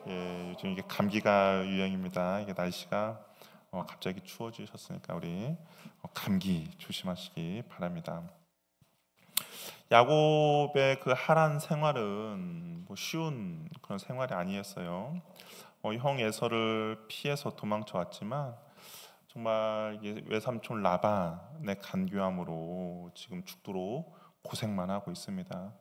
예, 요즘 이게 감기가 유행입니다. 이게 날씨가 갑자기 추워지셨으니까 우리 감기 조심하시기 바랍니다. 야곱의 그 하란 생활은 뭐 쉬운 그런 생활이 아니었어요. 형 에서를 피해서 도망쳐 왔지만 정말 이게 외삼촌 라반의 간교함으로 지금 죽도록 고생만 하고 있습니다.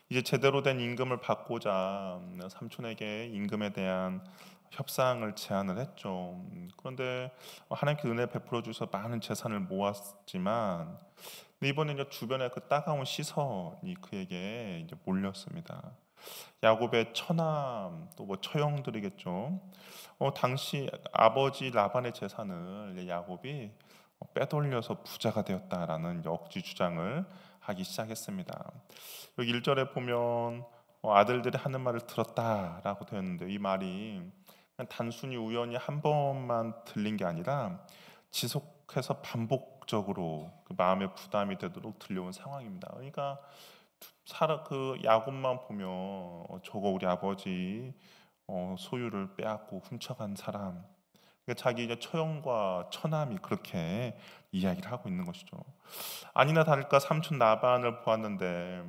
이제 제대로 된 임금을 받고자 삼촌에게 임금에 대한 협상을 제안을 했죠. 그런데 하나님께 은혜 베풀어 주셔서 많은 재산을 모았지만 이번에 이제 주변에 그 따가운 시선이 그에게 이제 몰렸습니다. 야곱의 처남 또 뭐 처형들이겠죠. 당시 아버지 라반의 재산을 이제 야곱이 빼돌려서 부자가 되었다라는 억지 주장을 하기 시작했습니다. 여기 1절에 보면 아들들이 하는 말을 들었다라고 되어 있는데 이 말이 그냥 단순히 우연히 한 번만 들린 게 아니라 지속해서 반복적으로 그 마음의 부담이 되도록 들려온 상황입니다. 그러니까 그 야곱만 보면 저거 우리 아버지 소유를 빼앗고 훔쳐간 사람. 그러니까 자기 이제 처형과 처남이 그렇게 이야기를 하고 있는 것이죠. 아니나 다를까 삼촌 나반을 보았는데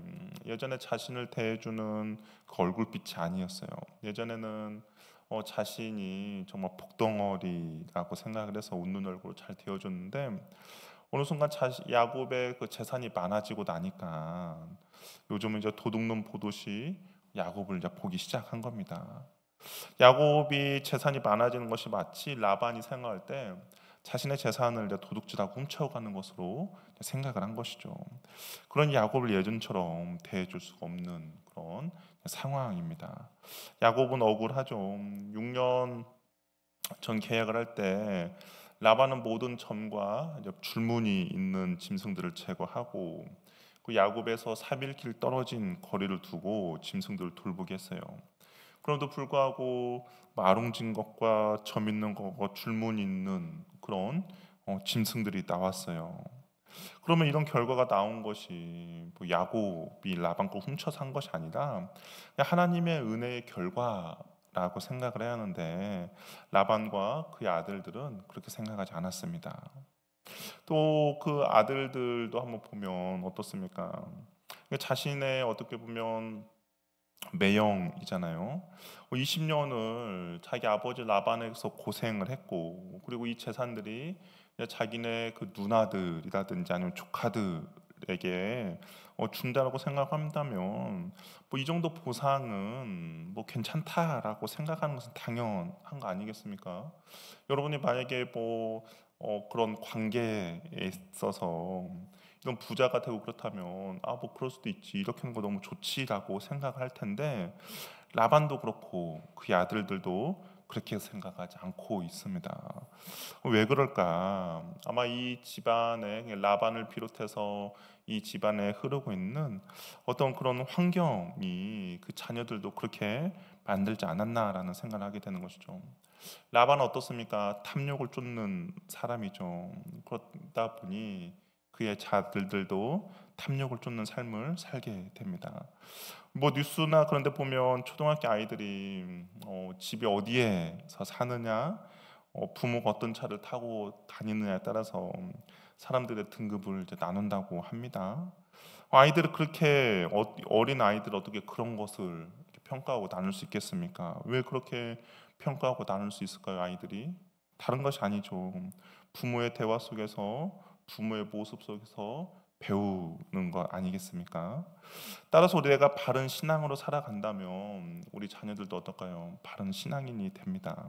예전에 자신을 대해주는 그 얼굴빛이 아니었어요. 예전에는 자신이 정말 복덩어리라고 생각을 해서 웃는 얼굴을 잘 대해줬는데 어느 순간 야곱의 그 재산이 많아지고 나니까 요즘은 이제 도둑놈 보듯이 야곱을 이제 보기 시작한 겁니다. 야곱이 재산이 많아지는 것이 마치 라반이 생각할 때 자신의 재산을 이제 도둑질하고 훔쳐가는 것으로 생각을 한 것이죠. 그런 야곱을 예전처럼 대해줄 수가 없는 그런 상황입니다. 야곱은 억울하죠. 6년 전 계약을 할 때 라반은 모든 점과 이제 줄무늬 있는 짐승들을 제거하고 그 야곱에서 3일 길 떨어진 거리를 두고 짐승들을 돌보게 했어요. 그럼에도 불구하고 뭐 아롱진 것과 점 있는 것과 줄무늬 있는 그런 짐승들이 나왔어요. 그러면 이런 결과가 나온 것이 뭐 야곱이 라반 걸 훔쳐 산 것이 아니라 그냥 하나님의 은혜의 결과라고 생각을 해야 하는데 라반과 그의 아들들은 그렇게 생각하지 않았습니다. 또 그 아들들도 한번 보면 어떻습니까? 자신의 어떻게 보면 매형이잖아요. 20년을 자기 아버지 라반에서 고생을 했고 그리고 이 재산들이 자기네 그 누나들이라든지 아니면 조카들에게 준다라고 생각한다면 뭐 이 정도 보상은 뭐 괜찮다라고 생각하는 것은 당연한 거 아니겠습니까? 여러분이 만약에 뭐 그런 관계에 있어서 이런 부자가 되고 그렇다면 아 뭐 그럴 수도 있지 이렇게 하는 거 너무 좋지라고 생각할 텐데 라반도 그렇고 그의 아들들도 그렇게 생각하지 않고 있습니다. 왜 그럴까? 아마 이 집안에 라반을 비롯해서 이 집안에 흐르고 있는 어떤 그런 환경이 그 자녀들도 그렇게 만들지 않았나라는 생각을 하게 되는 것이죠. 라반은 어떻습니까? 탐욕을 쫓는 사람이죠. 그러다 보니 그의 자들들도 탐욕을 쫓는 삶을 살게 됩니다. 뭐 뉴스나 그런 데 보면 초등학교 아이들이 집이 어디에서 사느냐, 부모가 어떤 차를 타고 다니느냐에 따라서 사람들의 등급을 이제 나눈다고 합니다. 아이들을 그렇게 어린 아이들 어떻게 그런 것을 이렇게 평가하고 나눌 수 있겠습니까? 왜 그렇게 평가하고 나눌 수 있을까요, 아이들이? 다른 것이 아니죠. 부모의 대화 속에서 부모의 모습 속에서 배우는 것 아니겠습니까? 따라서 우리가 바른 신앙으로 살아간다면 우리 자녀들도 어떨까요? 바른 신앙인이 됩니다.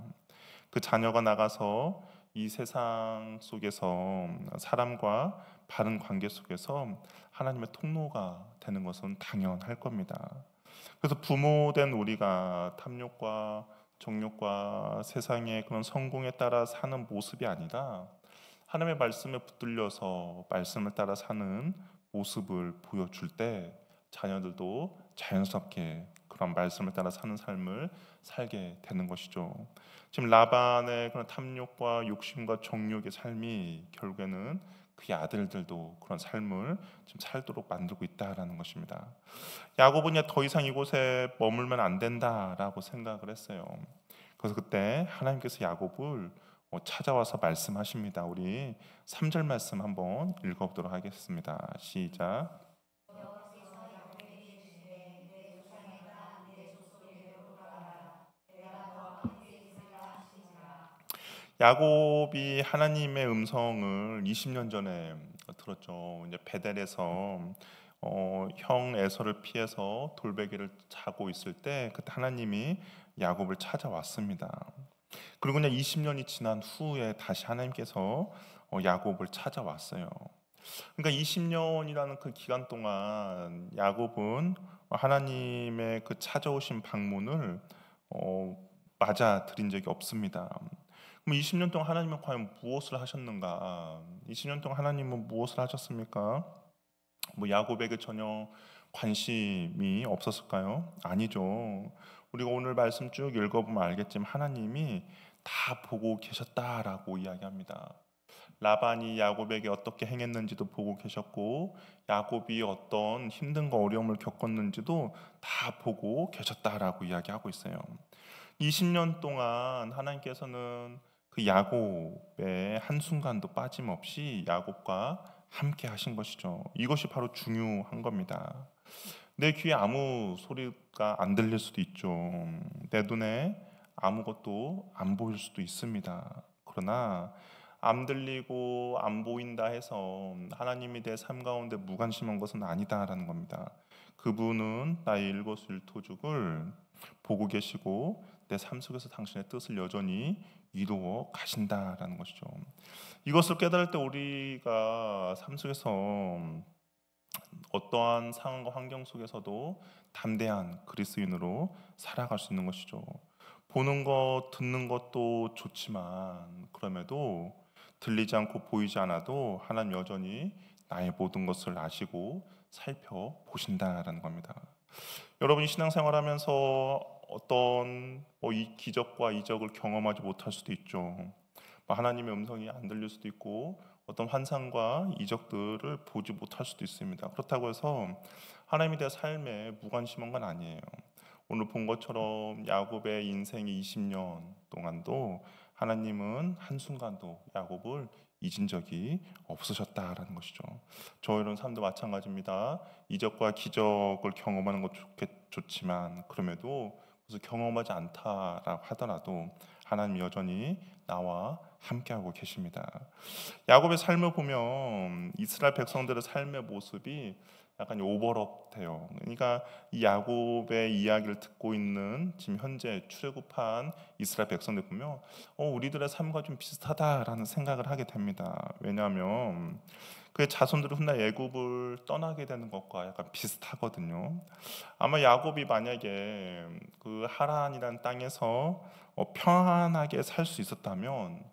그 자녀가 나가서 이 세상 속에서 사람과 바른 관계 속에서 하나님의 통로가 되는 것은 당연할 겁니다. 그래서 부모된 우리가 탐욕과 정욕과 세상의 그런 성공에 따라 사는 모습이 아니라 하나님의 말씀에 붙들려서 말씀을 따라 사는 모습을 보여줄 때 자녀들도 자연스럽게 그런 말씀을 따라 사는 삶을 살게 되는 것이죠. 지금 라반의 그런 탐욕과 욕심과 정욕의 삶이 결국에는 그의 아들들도 그런 삶을 지금 살도록 만들고 있다라는 것입니다. 야곱은 이제 더 이상 이곳에 머물면 안 된다라고 생각을 했어요. 그래서 그때 하나님께서 야곱을 찾아와서 말씀하십니다. 우리 3절 말씀 한번 읽어보도록 하겠습니다. 시작. 야곱이 하나님의 음성을 20년 전에 들었죠. 이제 베델에서 형 에서를 피해서 돌베개를 자고 있을 때 그때 하나님이 야곱을 찾아왔습니다. 그리고 그냥 20년이 지난 후에 다시 하나님께서 야곱을 찾아왔어요. 그러니까 20년이라는 그 기간 동안 야곱은 하나님의 그 찾아오신 방문을 맞아들인 적이 없습니다. 그럼 20년 동안 하나님은 과연 무엇을 하셨는가? 20년 동안 하나님은 무엇을 하셨습니까? 뭐 야곱에게 전혀 관심이 없었을까요? 아니죠. 우리가 오늘 말씀 쭉 읽어보면 알겠지만 하나님이 다 보고 계셨다라고 이야기합니다. 라반이 야곱에게 어떻게 행했는지도 보고 계셨고 야곱이 어떤 힘든과 어려움을 겪었는지도 다 보고 계셨다라고 이야기하고 있어요. 20년 동안 하나님께서는 그 야곱의 한순간도 빠짐없이 야곱과 함께 하신 것이죠. 이것이 바로 중요한 겁니다. 내 귀에 아무 소리가 안 들릴 수도 있죠. 내 눈에 아무것도 안 보일 수도 있습니다. 그러나 안 들리고 안 보인다 해서 하나님이 내 삶 가운데 무관심한 것은 아니다라는 겁니다. 그분은 나의 일거수일투족을 보고 계시고 내 삶 속에서 당신의 뜻을 여전히 이루어 가신다라는 것이죠. 이것을 깨달을 때 우리가 삶 속에서 어떠한 상황과 환경 속에서도 담대한 그리스도인으로 살아갈 수 있는 것이죠. 보는 것, 듣는 것도 좋지만 그럼에도 들리지 않고 보이지 않아도 하나님 여전히 나의 모든 것을 아시고 살펴보신다라는 겁니다. 여러분이 신앙생활하면서 어떤 이 기적과 이적을 경험하지 못할 수도 있죠. 하나님의 음성이 안 들릴 수도 있고 어떤 환상과 이적들을 보지 못할 수도 있습니다. 그렇다고 해서 하나님에 대한 삶에 무관심한 건 아니에요. 오늘 본 것처럼 야곱의 인생의 20년 동안도 하나님은 한순간도 야곱을 잊은 적이 없으셨다라는 것이죠. 저희는 삶도 마찬가지입니다. 이적과 기적을 경험하는 것 좋지만 그럼에도 그래서 경험하지 않다라고 하더라도 하나님 여전히 나와 함께하고 계십니다. 야곱의 삶을 보면 이스라엘 백성들의 삶의 모습이 약간 오버랩돼요. 그러니까 이 야곱의 이야기를 듣고 있는 지금 현재 출애굽한 이스라엘 백성들 보면 우리들의 삶과 좀 비슷하다라는 생각을 하게 됩니다. 왜냐하면 그의 자손들이 훗날 애굽을 떠나게 되는 것과 약간 비슷하거든요. 아마 야곱이 만약에 그 하란이라는 땅에서 평안하게 살 수 있었다면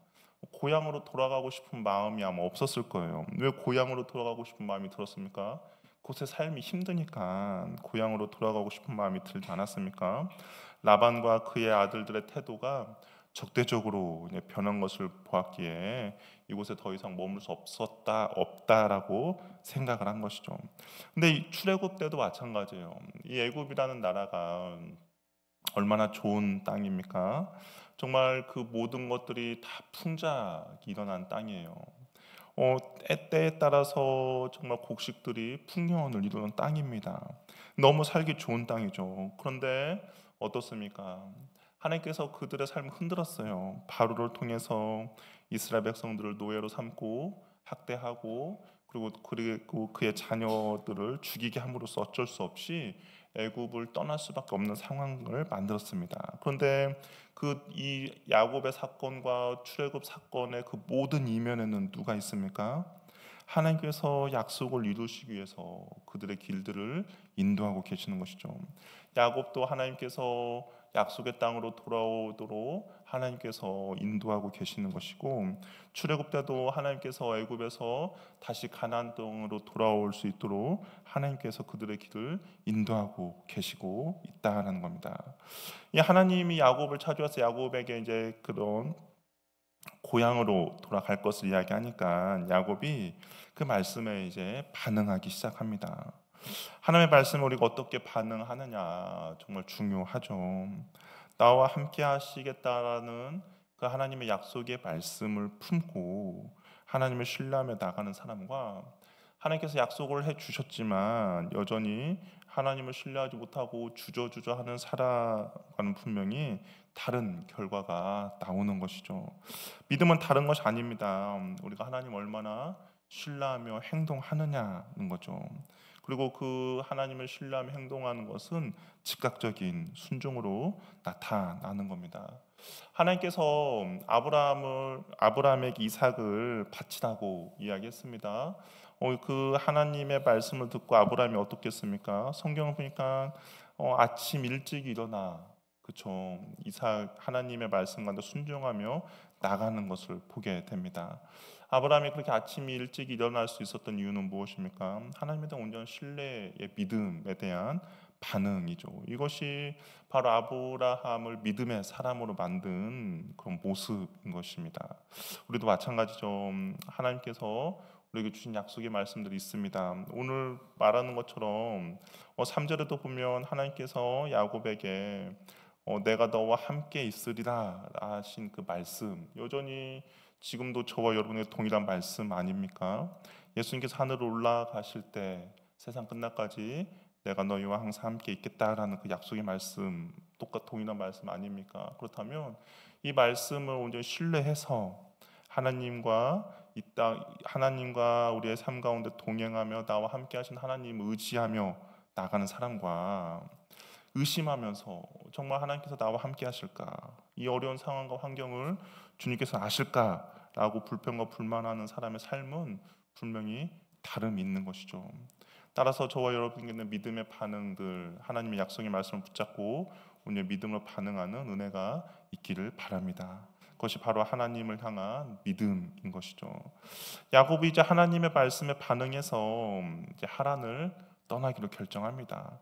고향으로 돌아가고 싶은 마음이 아마 없었을 거예요. 왜 고향으로 돌아가고 싶은 마음이 들었습니까? 그곳의 삶이 힘드니까 고향으로 돌아가고 싶은 마음이 들지 않았습니까? 라반과 그의 아들들의 태도가 적대적으로 변한 것을 보았기에 이곳에 더 이상 머물 수 없다라고 생각을 한 것이죠. 근데 이 출애굽 때도 마찬가지예요. 이 애굽이라는 나라가 얼마나 좋은 땅입니까? 정말 그 모든 것들이 다 풍작이 일어난 땅이에요. 때에 따라서 정말 곡식들이 풍년을 이루는 땅입니다. 너무 살기 좋은 땅이죠. 그런데 어떻습니까? 하나님께서 그들의 삶을 흔들었어요. 바로를 통해서 이스라엘 백성들을 노예로 삼고 학대하고 그리고 그의 자녀들을 죽이게 함으로써 어쩔 수 없이 애굽을 떠날 수밖에 없는 상황을 만들었습니다. 그런데 이 야곱의 사건과 출애굽 사건의 그 모든 이면에는 누가 있습니까? 하나님께서 약속을 이루시기 위해서 그들의 길들을 인도하고 계시는 것이죠. 야곱도 하나님께서 약속의 땅으로 돌아오도록 하나님께서 인도하고 계시는 것이고 출애굽 때도 하나님께서 애굽에서 다시 가나안 땅으로 돌아올 수 있도록 하나님께서 그들의 길을 인도하고 계시고 있다는 겁니다. 이 하나님이 야곱을 찾아와서 야곱에게 이제 그런 고향으로 돌아갈 것을 이야기하니까 야곱이 그 말씀에 이제 반응하기 시작합니다. 하나님의 말씀을 우리가 어떻게 반응하느냐 정말 중요하죠. 나와 함께 하시겠다라는 그 하나님의 약속의 말씀을 품고 하나님을 신뢰하며 나가는 사람과 하나님께서 약속을 해 주셨지만 여전히 하나님을 신뢰하지 못하고 주저주저 하는 사람과는 분명히 다른 결과가 나오는 것이죠. 믿음은 다른 것이 아닙니다. 우리가 하나님 얼마나 신뢰하며 행동하느냐는 거죠. 그리고 그 하나님을 신뢰하며 행동하는 것은 즉각적인 순종으로 나타나는 겁니다. 하나님께서 아브라함에게 이삭을 바치라고 이야기했습니다. 그 하나님의 말씀을 듣고 아브라함이 어떻겠습니까? 성경을 보니까 아침 일찍 일어나 그쵸 이삭 하나님의 말씀 가운데 순종하며 나가는 것을 보게 됩니다. 아브라함이 그렇게 아침 일찍 일어날 수 있었던 이유는 무엇입니까? 하나님에 대한 온전한 신뢰의 믿음에 대한 반응이죠. 이것이 바로 아브라함을 믿음의 사람으로 만든 그런 모습인 것입니다. 우리도 마찬가지죠. 하나님께서 우리에게 주신 약속의 말씀들이 있습니다. 오늘 말하는 것처럼 3절에도 보면 하나님께서 야곱에게 내가 너와 함께 있으리라 하신 그 말씀 여전히 지금도 저와 여러분의 동일한 말씀 아닙니까? 예수님께서 하늘로 올라가실 때 세상 끝날까지 내가 너희와 항상 함께 있겠다라는 그 약속의 말씀 동일한 말씀 아닙니까? 그렇다면 이 말씀을 온전히 신뢰해서 하나님과 우리의 삶 가운데 동행하며 나와 함께 하신 하나님을 의지하며 나가는 사람과 의심하면서 정말 하나님께서 나와 함께 하실까? 이 어려운 상황과 환경을 주님께서 아실까라고 불평과 불만하는 사람의 삶은 분명히 다름이 있는 것이죠. 따라서 저와 여러분에게는 믿음의 반응들, 하나님의 약속의 말씀을 붙잡고 오늘 믿음으로 반응하는 은혜가 있기를 바랍니다. 그것이 바로 하나님을 향한 믿음인 것이죠. 야곱이 이제 하나님의 말씀에 반응해서 이제 하란을 떠나기로 결정합니다.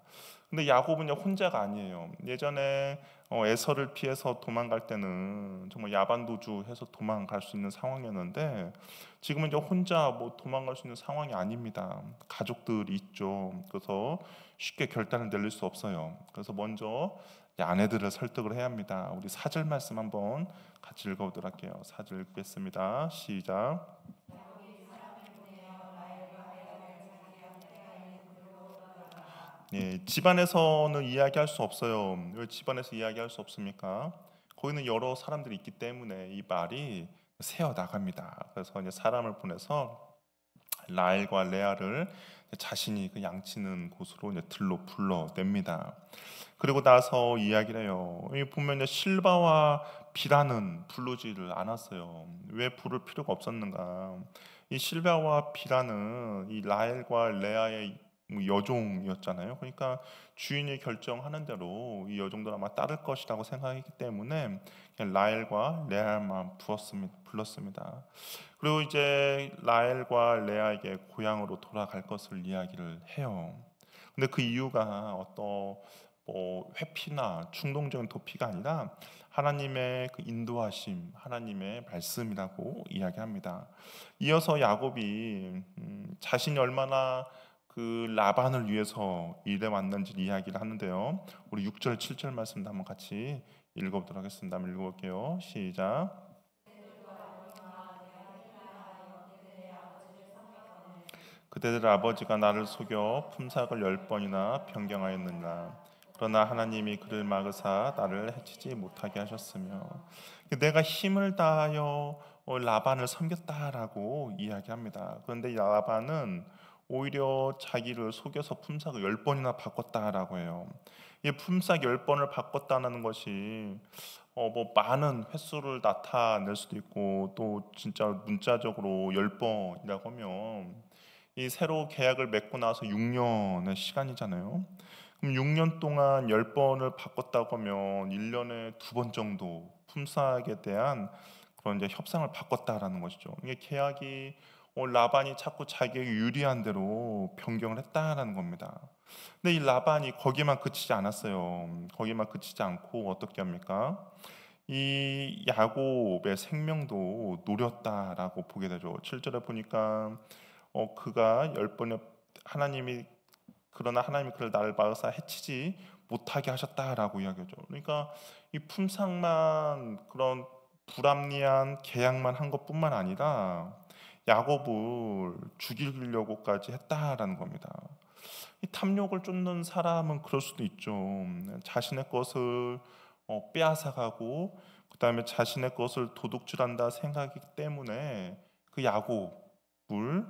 근데 야곱은 혼자가 아니에요. 예전에 에서를 피해서 도망갈 때는 정말 야반도주해서 도망갈 수 있는 상황이었는데 지금은 이제 혼자 도망갈 수 있는 상황이 아닙니다. 가족들이 있죠. 그래서 쉽게 결단을 내릴 수 없어요. 그래서 먼저 아내들을 설득을 해야 합니다. 우리 4절 말씀 한번 같이 읽어보도록 할게요. 4절 읽겠습니다. 시작. 예, 집안에서는 이야기할 수 없어요. 왜 집안에서 이야기할 수 없습니까? 거기는 여러 사람들이 있기 때문에 이 말이 새어 나갑니다. 그래서 이제 사람을 보내서 라헬과 레아를 자신이 그 양치는 곳으로 이제 들로 불러냅니다. 그리고 나서 이야기를 해요. 이 보면 이제 실바와 비라는 부르지를 않았어요. 왜 부를 필요가 없었는가? 이 실바와 비라는 이 라헬과 레아의 여종이었잖아요. 그러니까 주인이 결정하는 대로 이 여종들 아마 따를 것이라고 생각했기 때문에 그냥 라헬과 레아만 불렀습니다. 그리고 이제 라헬과 레아에게 고향으로 돌아갈 것을 이야기를 해요. 근데 그 이유가 어떤 회피나 충동적인 도피가 아니라 하나님의 그 인도하심, 하나님의 말씀이라고 이야기합니다. 이어서 야곱이 자신이 얼마나 그 라반을 위해서 일해 왔는지 이야기를 하는데요. 우리 6절, 7절 말씀도 한번 같이 읽어보도록 하겠습니다. 한번 읽어볼게요. 시작. 그대들 아버지가 나를 속여 품삯을 10번이나 변경하였느니라. 그러나 하나님이 그를 막으사 나를 해치지 못하게 하셨으며 내가 힘을 다하여 라반을 섬겼다라고 이야기합니다. 그런데 이 라반은 오히려 자기를 속여서 품삯을 10번이나 바꿨다라고 해요. 이 품삯 10번을 바꿨다는 것이 많은 횟수를 나타낼 수도 있고 또 진짜 문자적으로 10번이라고 하면 이 새로 계약을 맺고 나서 6년의 시간이잖아요. 그럼 6년 동안 10번을 바꿨다고 하면 1년에 2번 정도 품삯에 대한 그런 이제 협상을 바꿨다라는 것이죠. 이게 계약이 라반이 자꾸 자기에게 유리한 대로 변경을 했다라는 겁니다. 근데 이 라반이 거기만 그치지 않았어요. 거기만 그치지 않고 어떻게 합니까? 이 야곱의 생명도 노렸다라고 보게 되죠. 7절에 보니까 그가 열 번에 하나님이 그러나 하나님이 그를 나를 막으사 해치지 못하게 하셨다라고 이야기하죠. 그러니까 이 품상만 그런 불합리한 계약만 한 것뿐만 아니라 야곱을 죽이려고까지 했다라는 겁니다. 이 탐욕을 쫓는 사람은 그럴 수도 있죠. 자신의 것을 빼앗아가고 그다음에 자신의 것을 도둑질한다 생각이기 때문에 그 야곱을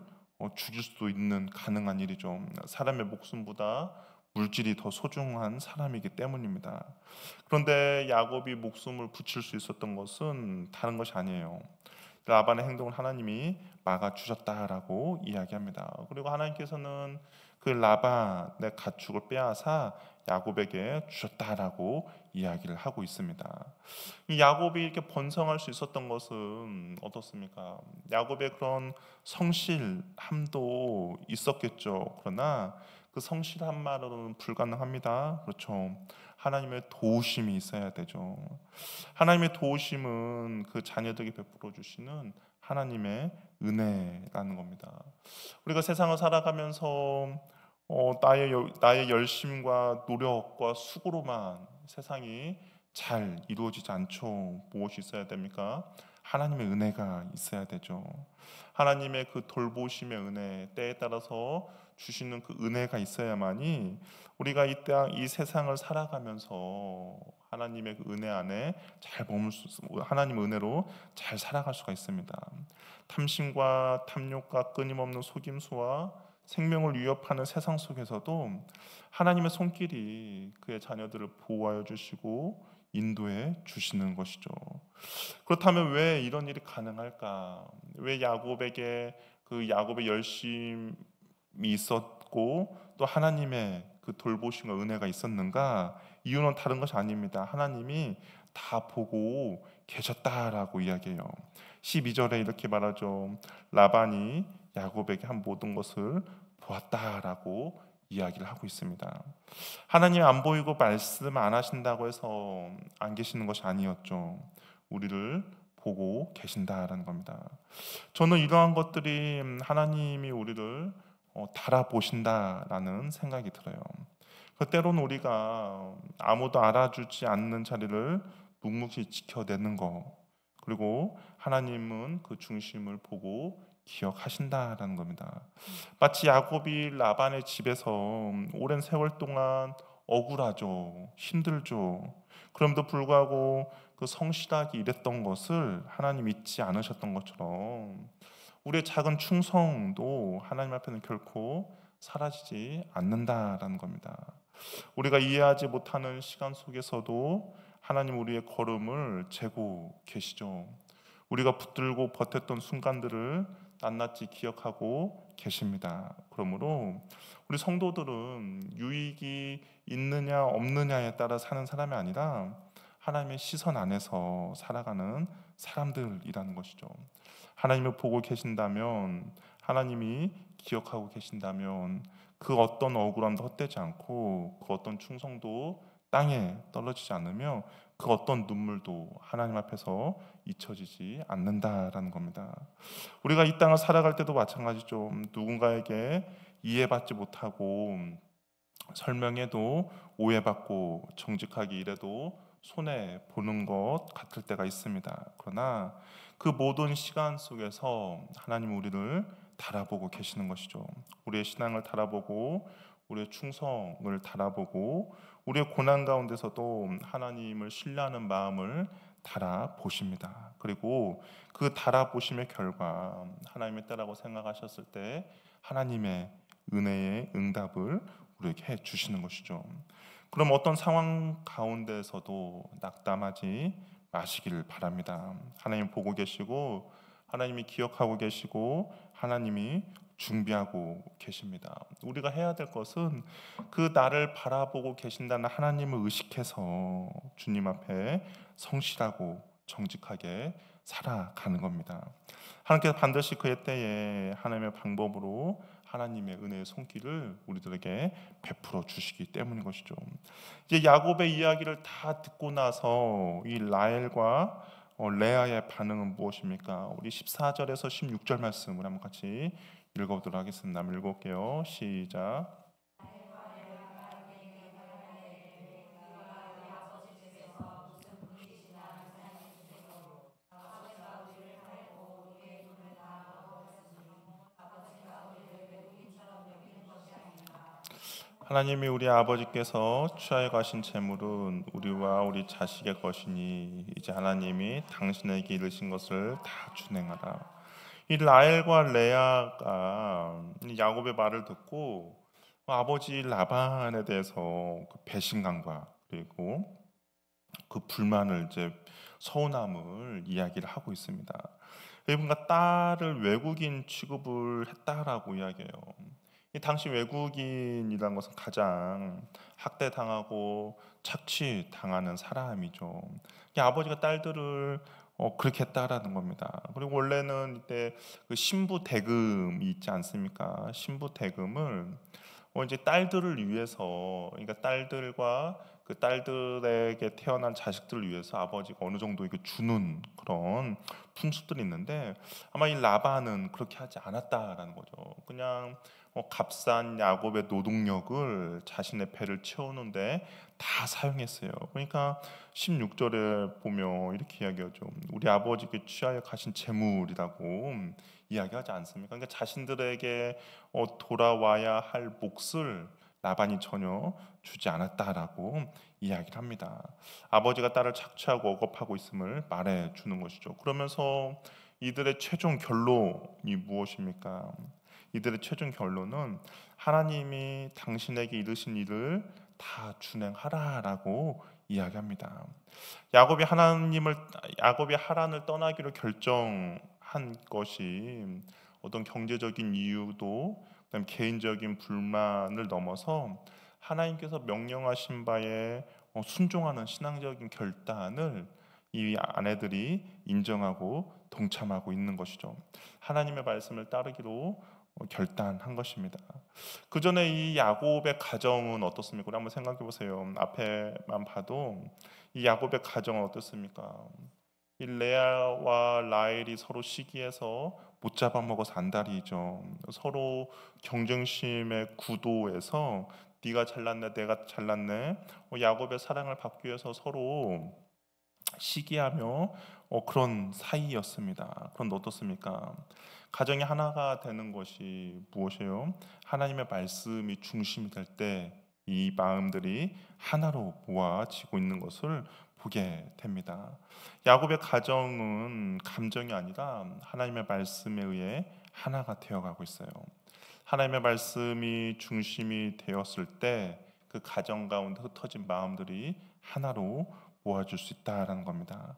죽일 수도 있는 가능한 일이죠. 사람의 목숨보다 물질이 더 소중한 사람이기 때문입니다. 그런데 야곱이 목숨을 붙일 수 있었던 것은 다른 것이 아니에요. 라반의 행동을 하나님이 막아 주셨다라고 이야기합니다. 그리고 하나님께서는 그 라반의 가축을 빼앗아 야곱에게 주셨다라고 이야기를 하고 있습니다. 이 야곱이 이렇게 번성할 수 있었던 것은 어떻습니까? 야곱의 그런 성실함도 있었겠죠. 그러나 그 성실함만으로는 불가능합니다. 그렇죠. 하나님의 도우심이 있어야 되죠. 하나님의 도우심은 그 자녀들에게 베풀어 주시는 하나님의 은혜라는 겁니다. 우리가 세상을 살아가면서 나의 열심과 노력과 수고로만 세상이 잘 이루어지지 않죠. 무엇이 있어야 됩니까? 하나님의 은혜가 있어야 되죠. 하나님의 그 돌보심의 은혜, 때에 따라서 주시는 그 은혜가 있어야만이 우리가 이 세상을 살아가면서 하나님의 그 은혜 안에 잘 머물 수 있습니다. 하나님의 은혜로 잘 살아갈 수가 있습니다. 탐심과 탐욕과 끊임없는 속임수와 생명을 위협하는 세상 속에서도 하나님의 손길이 그의 자녀들을 보호하여 주시고 인도해 주시는 것이죠. 그렇다면 왜 이런 일이 가능할까? 왜 야곱에게 그 야곱의 열심이 있었고 또 하나님의 그 돌보심과 은혜가 있었는가? 이유는 다른 것이 아닙니다. 하나님이 다 보고 계셨다라고 이야기해요. 12절에 이렇게 말하죠. 라반이 야곱에게 한 모든 것을 보았다라고 이야기를 하고 있습니다. 하나님 안 보이고 말씀 안 하신다고 해서 안 계시는 것이 아니었죠. 우리를 보고 계신다라는 겁니다. 저는 이러한 것들이 하나님이 우리를 달아보신다라는 생각이 들어요. 때로는 우리가 아무도 알아주지 않는 자리를 묵묵히 지켜내는 거, 그리고 하나님은 그 중심을 보고 기억하신다라는 겁니다. 마치 야곱이 라반의 집에서 오랜 세월 동안 억울하죠, 힘들죠. 그럼에도 불구하고 그 성실하게 일했던 것을 하나님 잊지 않으셨던 것처럼 우리의 작은 충성도 하나님 앞에는 결코 사라지지 않는다라는 겁니다. 우리가 이해하지 못하는 시간 속에서도 하나님 우리의 걸음을 재고 계시죠. 우리가 붙들고 버텼던 순간들을 낱낱이 기억하고 계십니다. 그러므로 우리 성도들은 유익이 있느냐 없느냐에 따라 사는 사람이 아니라 하나님의 시선 안에서 살아가는 사람들이라는 것이죠. 하나님을 보고 계신다면, 하나님이 기억하고 계신다면 그 어떤 억울함도 헛되지 않고 그 어떤 충성도 땅에 떨어지지 않으며 그 어떤 눈물도 하나님 앞에서 잊혀지지 않는다라는 겁니다. 우리가 이 땅을 살아갈 때도 마찬가지죠. 누군가에게 이해받지 못하고 설명해도 오해받고 정직하게 일해도 손해 보는 것 같을 때가 있습니다. 그러나 그 모든 시간 속에서 하나님 우리를 달아보고 계시는 것이죠. 우리의 신앙을 달아보고 우리의 충성을 달아보고 우리의 고난 가운데서도 하나님을 신뢰하는 마음을 달아보십니다. 그리고 그 달아보심의 결과 하나님의 때라고 생각하셨을 때 하나님의 은혜의 응답을 우리에게 해 주시는 것이죠. 그럼 어떤 상황 가운데서도 낙담하지 마시기를 바랍니다. 하나님 보고 계시고 하나님이 기억하고 계시고 하나님이 준비하고 계십니다. 우리가 해야 될 것은 그 나를 바라보고 계신다는 하나님을 의식해서 주님 앞에 성실하고 정직하게 살아가는 겁니다. 하나님께서 반드시 그의 때에 하나님의 방법으로 하나님의 은혜의 손길을 우리들에게 베풀어 주시기 때문인 것이죠. 이제 야곱의 이야기를 다 듣고 나서 이 라헬과 레아의 반응은 무엇입니까? 우리 14절에서 16절 말씀을 한번 같이 읽어보도록 하겠습니다. 한번 읽어볼게요. 시작. 하나님이 우리 아버지께서 취하여 가신 재물은 우리와 우리 자식의 것이니 이제 하나님이 당신에게 이르신 것을 다 준행하라. 이 라헬과 레아가 야곱의 말을 듣고 아버지 라반에 대해서 그 배신감과 그리고 그 불만을 이제 서운함을 이야기를 하고 있습니다. 뭔가 딸을 외국인 취급을 했다라고 이야기해요. 이 당시 외국인이라는 것은 가장 학대당하고 착취당하는 사람이죠. 이 아버지가 딸들을 그렇게 했다라는 겁니다. 그리고 원래는 이때 그 신부 대금이 있지 않습니까? 신부 대금을 이제 딸들을 위해서, 그러니까 딸들과 그 딸들에게 태어난 자식들을 위해서 아버지가 어느 정도 이렇게 주는 그런 풍습들이 있는데 아마 이 라반은 그렇게 하지 않았다라는 거죠. 그냥 값싼 야곱의 노동력을 자신의 배를 채우는데 다 사용했어요. 그러니까 16절에 보면 이렇게 이야기하죠. 우리 아버지께 취하여 가신 재물이라고 이야기하지 않습니까? 그러니까 자신들에게 돌아와야 할 몫을 라반이 전혀 주지 않았다라고 이야기를 합니다. 아버지가 딸을 착취하고 억압하고 있음을 말해 주는 것이죠. 그러면서 이들의 최종 결론이 무엇입니까? 이들의 최종 결론은 하나님이 당신에게 이르신 일을 다 준행하라라고 이야기합니다. 야곱이 하란을 떠나기로 결정한 것이 어떤 경제적인 이유도 그다음 개인적인 불만을 넘어서 하나님께서 명령하신 바에 순종하는 신앙적인 결단을 이 아내들이 인정하고 동참하고 있는 것이죠. 하나님의 말씀을 따르기로 결단한 것입니다. 그 전에 이 야곱의 가정은 어떻습니까? 우리 한번 생각해 보세요. 앞에만 봐도 이 야곱의 가정은 어떻습니까? 이 레아와 라헬이 서로 시기해서 못 잡아먹어서 안달이죠. 서로 경쟁심의 구도에서 네가 잘났네, 내가 잘났네. 야곱의 사랑을 받기 위해서 서로 시기하며 그런 사이였습니다. 그런데 어떻습니까? 가정이 하나가 되는 것이 무엇이에요? 하나님의 말씀이 중심이 될 때 이 마음들이 하나로 모아지고 있는 것을 보게 됩니다. 야곱의 가정은 감정이 아니라 하나님의 말씀에 의해 하나가 되어가고 있어요. 하나님의 말씀이 중심이 되었을 때 그 가정 가운데 흩어진 마음들이 하나로 모아줄 수 있다라는 겁니다.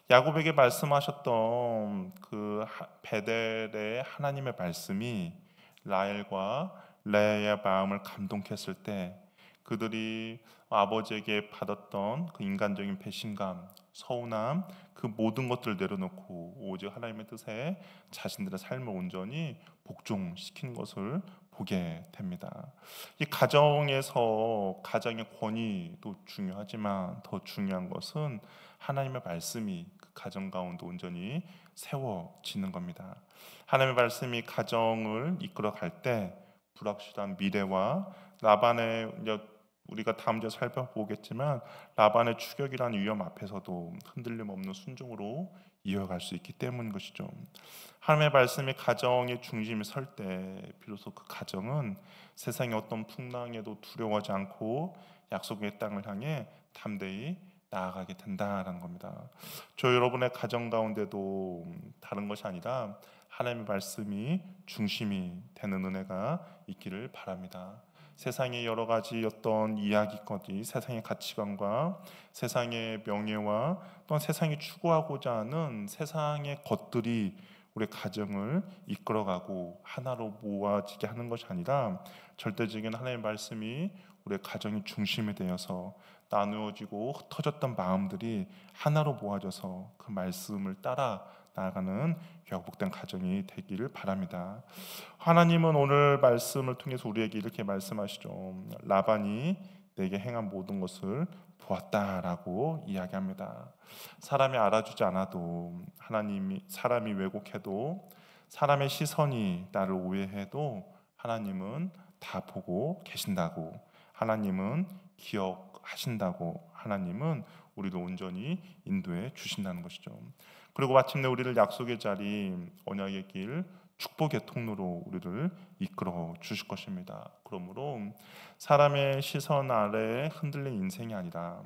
야곱에게 말씀하셨던 그 베델의 하나님의 말씀이 라헬과 레아의 마음을 감동케 했을 때 그들이 아버지에게 받았던 그 인간적인 배신감, 서운함, 그 모든 것들을 내려놓고 오직 하나님의 뜻에 자신들의 삶을 온전히 복종시키는 것을 보게 됩니다. 이 가정에서 가정의 권위도 중요하지만 더 중요한 것은 하나님의 말씀이 그 가정 가운데 온전히 세워지는 겁니다. 하나님의 말씀이 가정을 이끌어갈 때 불확실한 미래와 라반의 우리가 다음 주에 살펴보겠지만 라반의 추격이라는 위험 앞에서도 흔들림 없는 순종으로 이어갈 수 있기 때문인 것이죠. 하나님의 말씀이 가정의 중심에 설 때 비로소 그 가정은 세상의 어떤 풍랑에도 두려워하지 않고 약속의 땅을 향해 담대히 나아가게 된다라는 겁니다. 저 여러분의 가정 가운데도 다른 것이 아니라 하나님의 말씀이 중심이 되는 은혜가 있기를 바랍니다. 세상의 여러 가지 어떤 이야기거리, 세상의 가치관과 세상의 명예와 또한 세상이 추구하고자 하는 세상의 것들이 우리 가정을 이끌어가고 하나로 모아지게 하는 것이 아니라 절대적인 하나님의 말씀이 우리 가정의 중심이 되어서 나누어지고 흩어졌던 마음들이 하나로 모아져서 그 말씀을 따라 나아가는 복된 가정이 되기를 바랍니다. 하나님은 오늘 말씀을 통해서 우리에게 이렇게 말씀하시죠. 라반이 내게 행한 모든 것을 보았다라고 이야기합니다. 사람이 알아주지 않아도, 사람이 왜곡해도, 사람의 시선이 나를 오해해도 하나님은 다 보고 계신다고, 하나님은 기억하신다고, 하나님은 우리를 온전히 인도해 주신다는 것이죠. 그리고 마침내 우리를 약속의 자리, 언약의 길, 축복의 통로로 우리를 이끌어 주실 것입니다. 그러므로 사람의 시선 아래 흔들린 인생이 아니라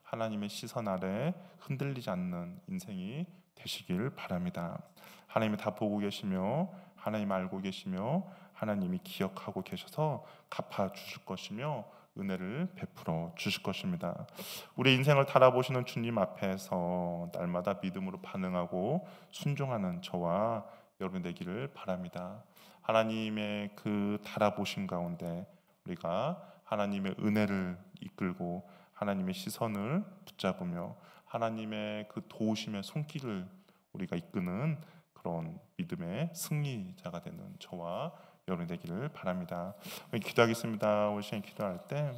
하나님의 시선 아래 흔들리지 않는 인생이 되시길 바랍니다. 하나님이 다 보고 계시며, 하나님 알고 계시며, 하나님이 기억하고 계셔서 갚아 주실 것이며 은혜를 베풀어 주실 것입니다. 우리 인생을 달아보시는 주님 앞에서 날마다 믿음으로 반응하고 순종하는 저와 여러분 되기를 바랍니다. 하나님의 그 달아보신 가운데 우리가 하나님의 은혜를 이끌고 하나님의 시선을 붙잡으며 하나님의 그 도우심의 손길을 우리가 이끄는 그런 믿음의 승리자가 되는 저와 여러분 되기를 바랍니다. 기도하겠습니다. 우리 시간 기도할 때